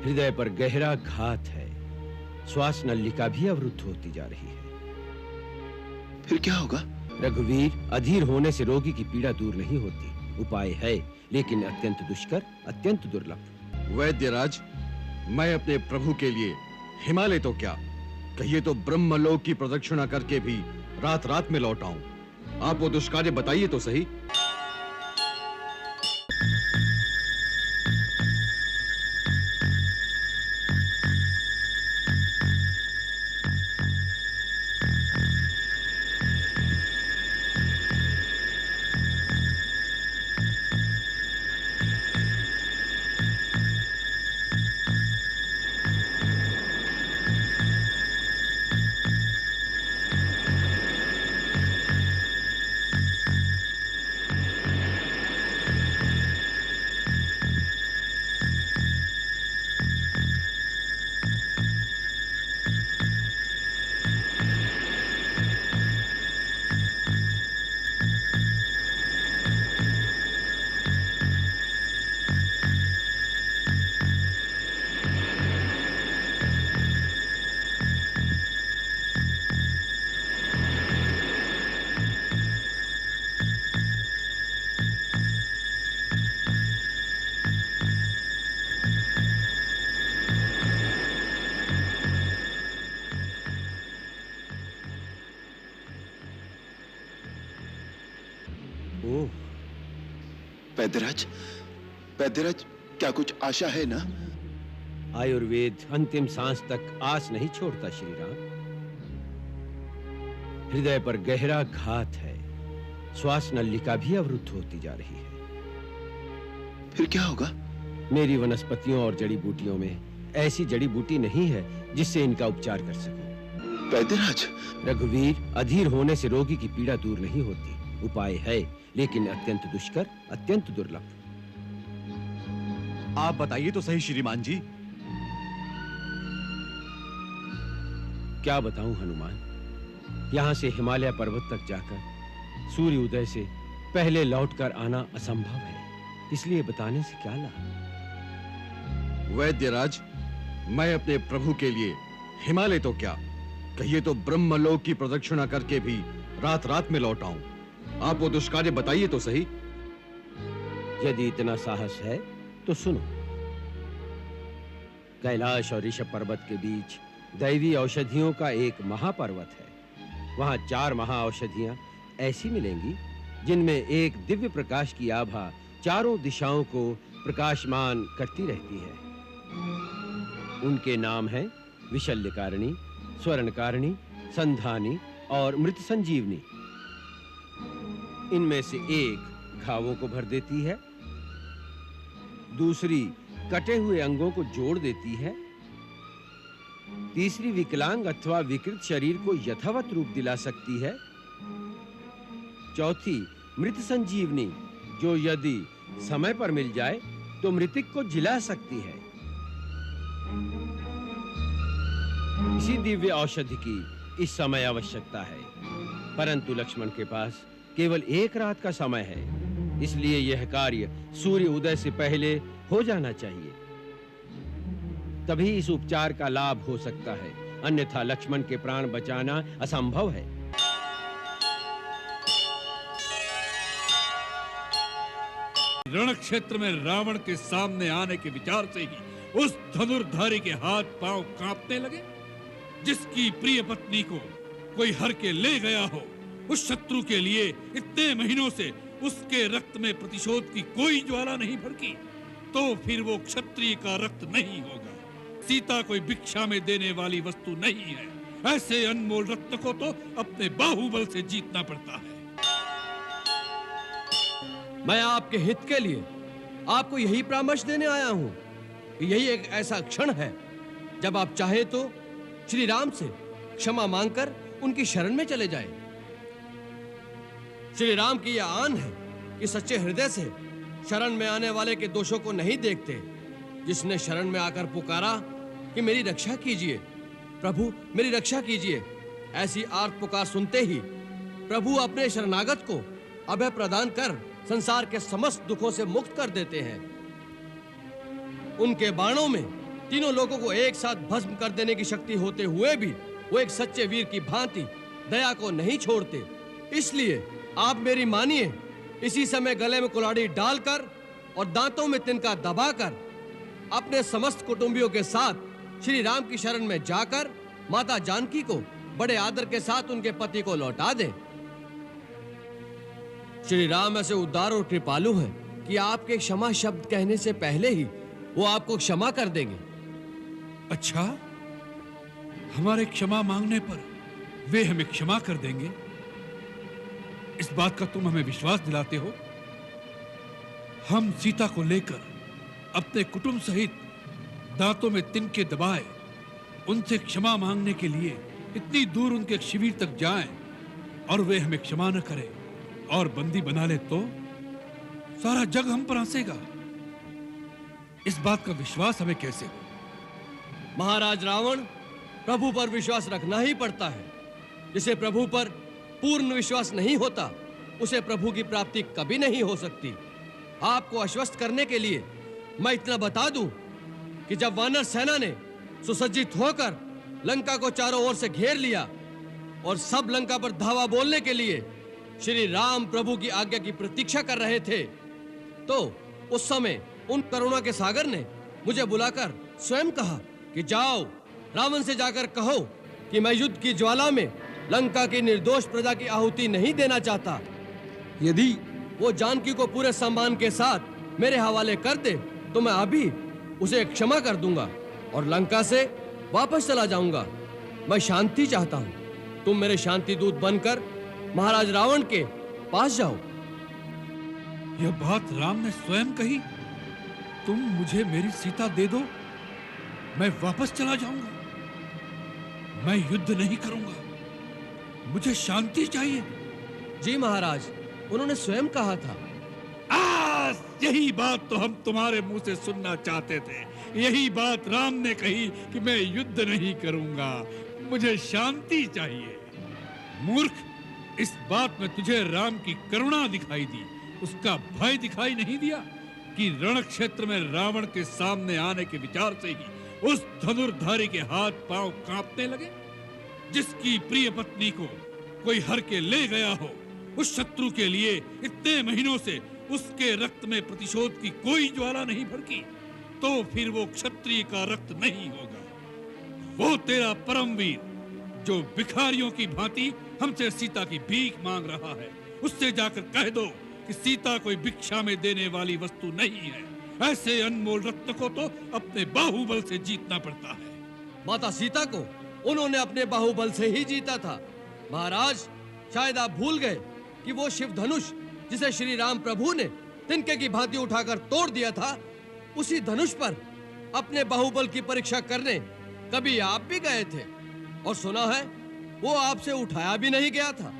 हृदय पर गहरा घात है। श्वास नलिका भी अवरुद्ध होती जा रही है। फिर क्या होगा? रघुवीर, अधीर होने से रोगी की पीड़ा दूर नहीं होती। उपाय है, लेकिन अत्यंत दुष्कर, अत्यंत दुर्लभ। वैद्यराज, मैं अपने प्रभु के लिए हिमालय तो क्या, कहिए तो ब्रह्मलोक की प्रदक्षिणा करके भी रात रात में लौट आऊं। आप वो दुष्कार्य बताइए तो सही। ओह, वैद्यराज, वैद्यराज, क्या कुछ आशा है ना? आयुर्वेद अंतिम सांस तक आस नहीं छोड़ता श्री राम। हृदय पर गहरा घात है। श्वास नलिका भी अवरुद्ध होती जा रही है। फिर क्या होगा? मेरी वनस्पतियों और जड़ी बूटियों में ऐसी जड़ी बूटी नहीं है जिससे इनका उपचार कर सकूं। वैद्यराज, रघुवीर, अधीर होने से रोगी की पीड़ा दूर नहीं होती। उपाय है, लेकिन अत्यंत दुष्कर, अत्यंत दुर्लभ। आप बताइए तो सही श्रीमान जी। क्या बताऊं हनुमान, यहां से हिमालय पर्वत तक जाकर सूर्य उदय से पहले लौटकर आना असंभव है, इसलिए बताने से क्या लाभ। वैद्यराज, मैं अपने प्रभु के लिए हिमालय तो क्या, कहिए तो ब्रह्मलोक की प्रदक्षिणा करके भी रात रात में लौट आऊं। आप वो दुष्कार्य बताइए तो सही। यदि इतना साहस है तो सुनो। कैलाश और ऋषभ पर्वत के बीच दैवी औषधियों का एक महापर्वत है। वहां 4 महाऔषधियां ऐसी मिलेंगी जिनमें एक दिव्य प्रकाश की आभा चारों दिशाओं को प्रकाशमान करती रहती है। उनके नाम हैं विशल्यकारिणी, स्वर्णकारिणी, संधानी और मृत संजीवनी। इनमें से एक घावों को भर देती है, दूसरी कटे हुए अंगों को जोड़ देती है, तीसरी विकलांग अथवा विकृत शरीर को यथावत रूप दिला सकती है, चौथी मृत संजीवनी, जो यदि समय पर मिल जाए तो मृतक को जिला सकती है। इसी दिव्य औषधि की इस समय आवश्यकता है, परंतु लक्ष्मण के पास केवल 1 रात का समय है, इसलिए यह कार्य सूर्य उदय से पहले हो जाना चाहिए। तभी इस उपचार का लाभ हो सकता है, अन्यथा लक्ष्मण के प्राण बचाना असंभव है। रण क्षेत्र में रावण के सामने आने के विचार से ही उस धनुर्धारी के हाथ पांव कांपने लगे। जिसकी प्रिय पत्नी को कोई हर के ले गया हो, उस शत्रु के लिए इतने महीनों से उसके रक्त में प्रतिशोध की कोई ज्वाला नहीं भड़की, तो फिर वो क्षत्रिय का रक्त नहीं होगा। सीता कोई भिक्षा में देने वाली वस्तु नहीं है। ऐसे अनमोल रत्न को तो अपने बाहुबल से जीतना पड़ता है। मैं आपके हित के लिए आपको यही परामर्श देने आया हूं कि यही एक ऐसा क्षण है जब आप चाहे तो श्री राम से क्षमा मांगकर उनकी शरण में चले जाएं। श्री राम की यह आन है कि सच्चे हृदय से शरण में आने वाले के दोषों को नहीं देखते। जिसने शरण में आकर पुकारा कि मेरी रक्षा कीजिए प्रभु, मेरी रक्षा कीजिए, ऐसी आर्त पुकार सुनते ही प्रभु अपने शरणागत को अभय प्रदान कर संसार के समस्त दुखों से मुक्त कर देते हैं। उनके बाणों में तीनों लोगों को एक साथ भस्म कर देने की शक्ति होते हुए भी वो एक सच्चे वीर की भांति दया को नहीं छोड़ते। इसलिए आप मेरी मानिए, इसी समय गले में कुल्हाड़ी डालकर और दांतों में तिनका दबाकर अपने समस्त कुटुंबियों के साथ श्री राम की शरण में जाकर माता जानकी को बड़े आदर के साथ उनके पति को लौटा दें। श्री राम ऐसे उदार और कृपालु हैं कि आपके क्षमा शब्द कहने से पहले ही वो आपको क्षमा कर देंगे। अच्छा, हमारे क्षमा मांगने पर वे हमें क्षमा कर देंगे, इस बात का तुम हमें विश्वास दिलाते हो? हम सीता को लेकर अपने कुटुंब सहित दांतों में तिनके दबाए उनसे क्षमा मांगने के लिए इतनी दूर उनके शिविर तक जाएं और वे हमें क्षमा न करें और बंदी बना ले तो सारा जग हम पर हंसेगा। इस बात का विश्वास हमें कैसे हो? महाराज रावण, प्रभु पर विश्वास रखना ही पड़ता है। जिसे प्रभु पर पूर्ण विश्वास नहीं होता उसे प्रभु की प्राप्ति कभी नहीं हो सकती। आपको आश्वस्त करने के लिए मैं इतना बता दूं कि जब वानर सेना ने सुसज्जित होकर लंका को चारों ओर से घेर लिया और सब लंका पर धावा बोलने के लिए श्री राम प्रभु की आज्ञा की प्रतीक्षा कर रहे थे, तो उस समय उन करुणा के सागर ने मुझे बुलाकर स्वयं कहा कि जाओ, रावण से जाकर कहो कि मैं युद्ध की ज्वाला में लंका की निर्दोष प्रजा की आहुति नहीं देना चाहता। यदि वो जानकी को पूरे सम्मान के साथ मेरे हवाले कर दे तो मैं अभी उसे क्षमा कर दूंगा और लंका से वापस चला जाऊंगा। मैं शांति चाहता हूं। तुम मेरे शांति दूत बनकर महाराज रावण के पास जाओ। यह बात राम ने स्वयं कही? तुम मुझे मेरी सीता दे दो, मैं वापस चला जाऊंगा। मैं युद्ध नहीं करूंगा, मुझे शांति चाहिए। जी महाराज, उन्होंने स्वयं कहा था। यही बात तो हम तुम्हारे मुंह से सुनना चाहते थे। यही बात राम ने कही कि मैं युद्ध नहीं करूंगा, मुझे शांति चाहिए। मूर्ख, इस बात में तुझे राम की करुणा दिखाई दी, उसका भय दिखाई नहीं दिया कि रण क्षेत्र में रावण के सामने आने के विचार से ही उस धनुर्धारी के हाथ पांव कांपने लगे। जिसकी प्रिय पत्नी को कोई हर के ले गया हो, उस शत्रु के लिए इतने महीनों से उसके रक्त में प्रतिशोध की कोई ज्वाला नहीं भड़की, तो फिर वो क्षत्रिय का रक्त नहीं होगा। वो तेरा परम वीर जो भिखारियों की भांति हमसे सीता की भीख मांग रहा है, उससे जाकर कह दो कि सीता कोई भिक्षा में देने वाली वस्तु नहीं है। ऐसे अनमोल रत्न को तो अपने बाहुबल से जीतना पड़ता है। माता सीता को उन्होंने अपने बाहुबल से ही जीता था। महाराज, शायद आप भूल गए कि वो शिव धनुष जिसे श्री राम प्रभु ने तिनके की भांति उठाकर तोड़ दिया था, उसी धनुष पर अपने बाहुबल की परीक्षा करने कभी आप भी गए थे और सुना है वो आपसे उठाया भी नहीं गया था।